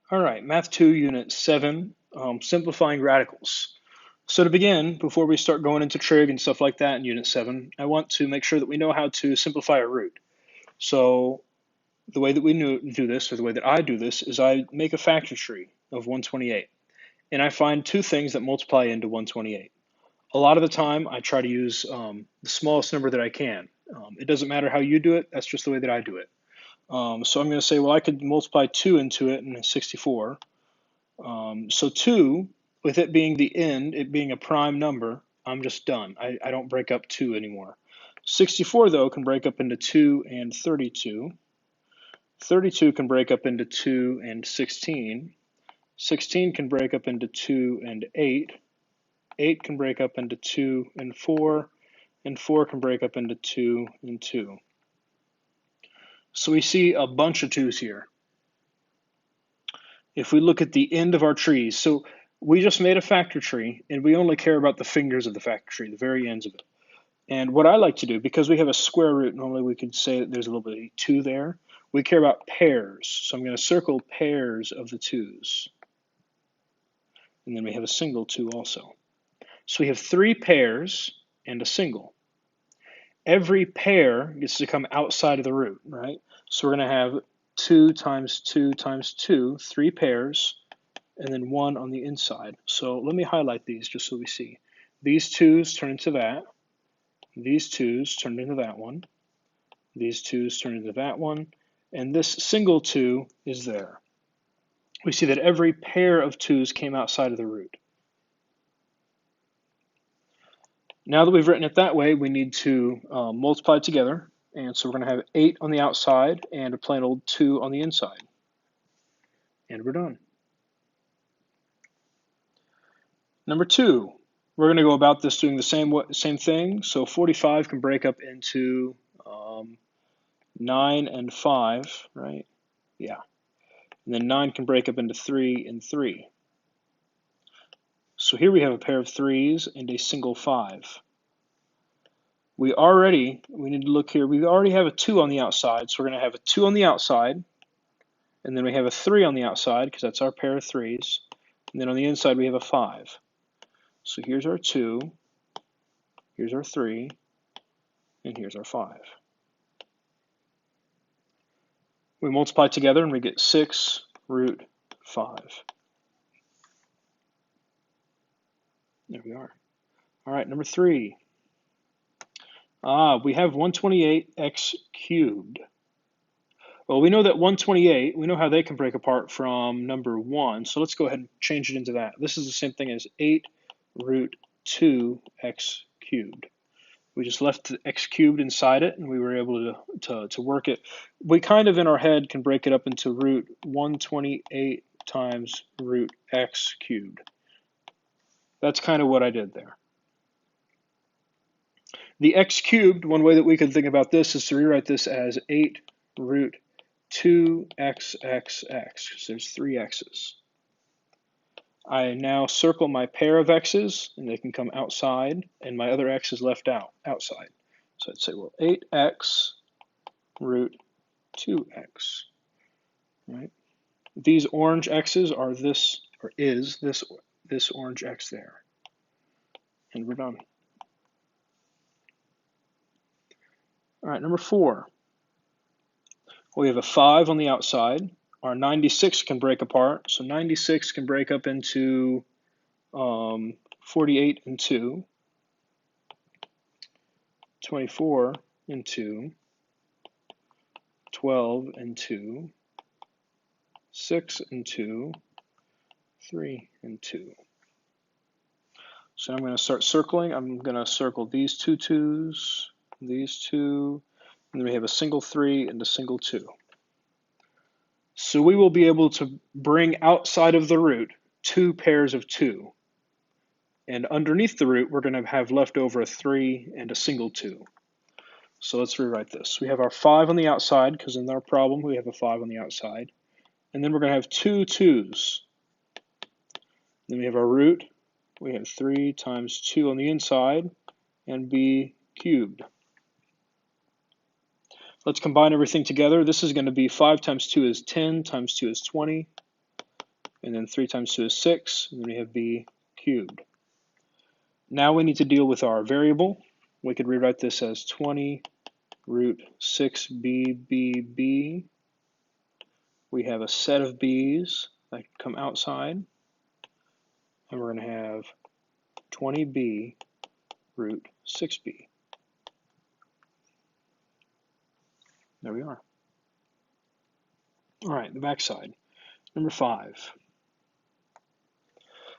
All right, Math 2, Unit 7, simplifying radicals. So to begin, before we start going into trig and stuff like that in Unit 7, I want to make sure that we know how to simplify a root. So the way that we do this, or the way that I do this, is I make a factor tree of 128. And I find two things that multiply into 128. A lot of the time, I try to use the smallest number that I can. It doesn't matter how you do it, that's just the way that I do it. So I'm going to say, well, I could multiply 2 into it, and it's 64. So 2, with it being the end, it being a prime number, I'm just done. I don't break up 2 anymore. 64, though, can break up into 2 and 32. 32 can break up into 2 and 16. 16 can break up into 2 and 8. 8 can break up into 2 and 4. And 4 can break up into 2 and 2. So we see a bunch of 2's here. If we look at the end of our trees, so we just made a factor tree and we only care about the fingers of the factor tree, the very ends of it. And what I like to do, because we have a square root, normally we could say that there's a little bit of 2 there. We care about pairs. So I'm going to circle pairs of the 2's. And then we have a single 2 also. So we have 3 pairs and a single. Every pair gets to come outside of the root, right? So we're going to have 2 times 2 times 2, 3 pairs, and then 1 on the inside. So let me highlight these just so we see. These 2's turn into that. These 2's turn into that one. These 2's turn into that one. And this single 2 is there. We see that every pair of 2's came outside of the root. Now that we've written it that way, we need to multiply together. And so we're going to have 8 on the outside and a plain old 2 on the inside. And we're done. Number 2, we're going to go about this doing the same thing. So 45 can break up into 9 and 5, right? Yeah. And then 9 can break up into 3 and 3. So here we have a pair of 3's and a single 5. We need to look here, we already have a 2 on the outside, so we're going to have a 2 on the outside, and then we have a 3 on the outside, because that's our pair of 3's, and then on the inside we have a 5. So here's our 2, here's our 3, and here's our 5. We multiply together and we get 6 root 5. There we are. All right, number 3. We have 128x cubed. Well, we know that 128, we know how they can break apart from number 1, so let's go ahead and change it into that. This is the same thing as 8 root 2x cubed. We just left the x cubed inside it, and we were able to work it. We kind of, in our head, can break it up into root 128 times root x cubed. That's kind of what I did there. The x cubed, one way that we can think about this is to rewrite this as 8 root 2xxx, because there's 3 x's. I now circle my pair of x's, and they can come outside, and my other x is left outside. So I'd say, well, 8x root 2x, right? These orange x's are this, or is this orange x there. And we're done. All right, number 4. We have a 5 on the outside. Our 96 can break apart. So 96 can break up into 48 and 2, 24 and 2, 12 and 2, 6 and 2, 3 and 2. So I'm going to start circling. I'm going to circle these two 2's, these 2, and then we have a single 3 and a single 2. So we will be able to bring outside of the root 2 pairs of 2. And underneath the root, we're going to have left over a 3 and a single 2. So let's rewrite this. We have our 5 on the outside, because in our problem we have a 5 on the outside. And then we're going to have 2 2's. Then we have our root. We have 3 times 2 on the inside, and b cubed. Let's combine everything together. This is going to be 5 times 2 is 10, times 2 is 20, and then 3 times 2 is 6, and then we have b cubed. Now we need to deal with our variable. We could rewrite this as 20 root 6b. We have a set of b's that come outside, and we're going to have 20b root 6b. There we are. All right, the back side. Number 5.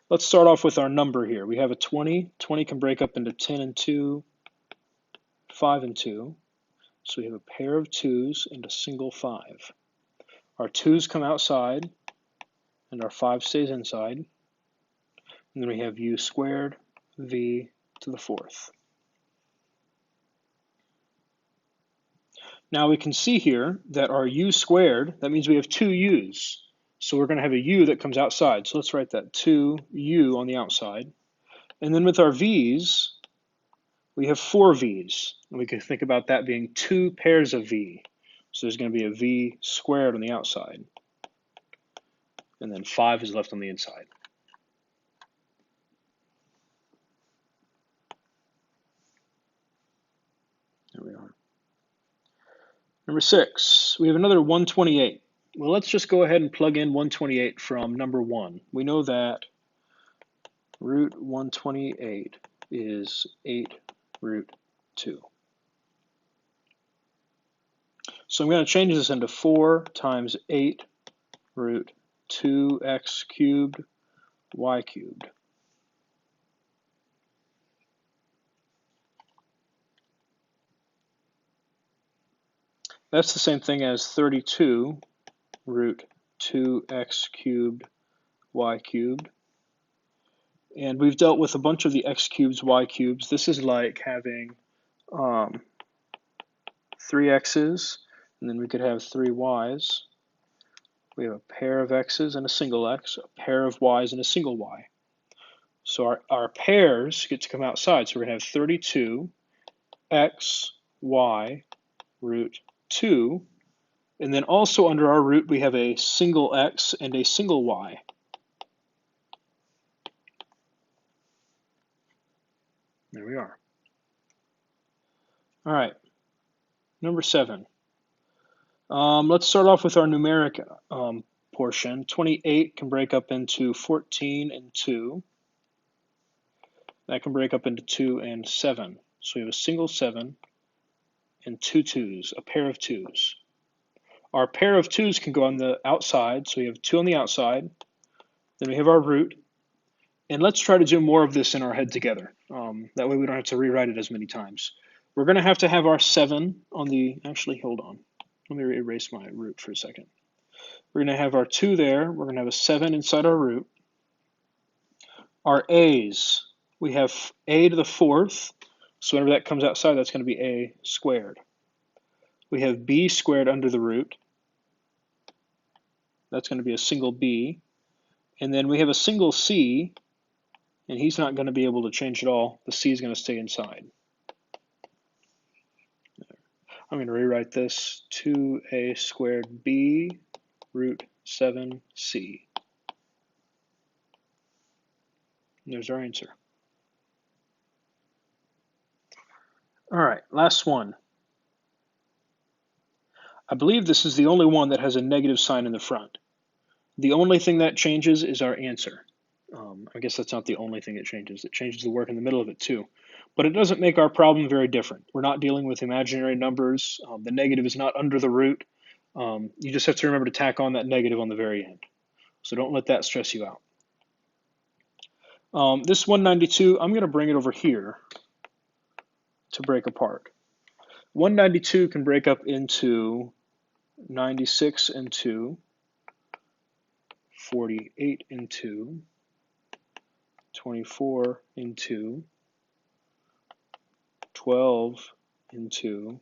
Let's start off with our number here. We have a 20. 20 can break up into 10 and 2, 5 and 2. So we have a pair of 2's and a single 5. Our 2's come outside, and our 5 stays inside. And then we have u squared v to the 4th. Now we can see here that our u squared, that means we have 2 u's. So we're going to have a u that comes outside. So let's write that 2u on the outside. And then with our v's, we have 4 v's. And we can think about that being 2 pairs of v. So there's going to be a v squared on the outside. And then 5 is left on the inside. There we are. Number 6, we have another 128. Well, let's just go ahead and plug in 128 from number 1. We know that root 128 is 8 root 2. So I'm going to change this into 4 times 8 root 2x cubed y cubed. That's the same thing as 32 root 2x cubed y cubed. And we've dealt with a bunch of the x cubes, y cubes. This is like having 3 x's, and then we could have 3 y's. We have a pair of x's and a single x, a pair of y's and a single y. So our pairs get to come outside. So we're going to have 32 x, y, root 2. And then also under our root, we have a single x and a single y. There we are. All right, number 7. Let's start off with our numeric portion. 28 can break up into 14 and 2. That can break up into 2 and 7. So we have a single 7 and 2 2's, a pair of 2's. Our pair of 2's can go on the outside, so we have 2 on the outside. Then we have our root. And let's try to do more of this in our head together. That way we don't have to rewrite it as many times. We're going to have our 7 on the, actually, hold on. Let me erase my root for a second. We're going to have our 2 there. We're going to have a 7 inside our root. Our a's, we have a to the 4th. So whenever that comes outside, that's going to be a squared. We have b squared under the root. That's going to be a single b. And then we have a single c, and he's not going to be able to change at all. The c is going to stay inside. I'm going to rewrite this 2a squared b root 7c. And there's our answer. All right, last one. I believe this is the only one that has a negative sign in the front. The only thing that changes is our answer. I guess that's not the only thing it changes. It changes the work in the middle of it too. But it doesn't make our problem very different. We're not dealing with imaginary numbers. The negative is not under the root. You just have to remember to tack on that negative on the very end. So don't let that stress you out. This 192, I'm going to bring it over here to break apart. 192 can break up into 96 and 2, 48 and 2, 24 and 2, 12 and 2,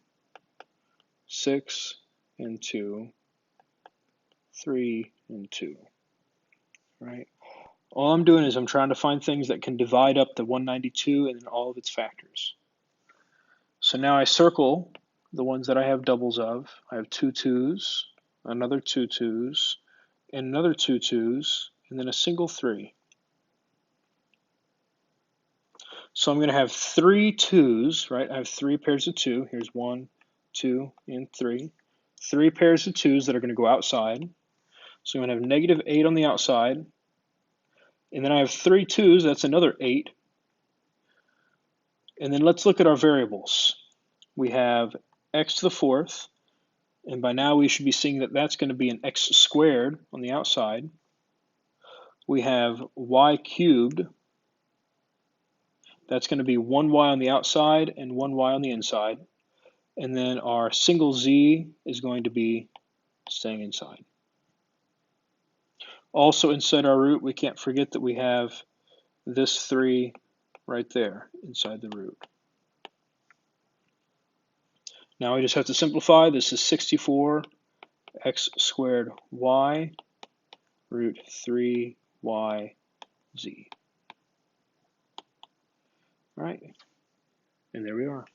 6 and 2, 3 and 2. Right? All I'm doing is I'm trying to find things that can divide up the 192 and all of its factors. So now I circle the ones that I have doubles of. I have 2 2's, another 2 2's, and another 2 2's, and then a single 3. So I'm going to have 3 2's, right? I have 3 pairs of 2. Here's 1, 2, and 3. 3 pairs of 2's that are going to go outside. So I'm going to have negative 8 on the outside. And then I have 3 2's, that's another 8. And then let's look at our variables. We have x to the 4th, and by now we should be seeing that that's going to be an x squared on the outside. We have y cubed. That's going to be 1y on the outside and 1y on the inside. And then our single z is going to be staying inside. Also inside our root, we can't forget that we have this 3 right there inside the root. Now we just have to simplify. This is 64 x squared y root 3y z. All right, and there we are.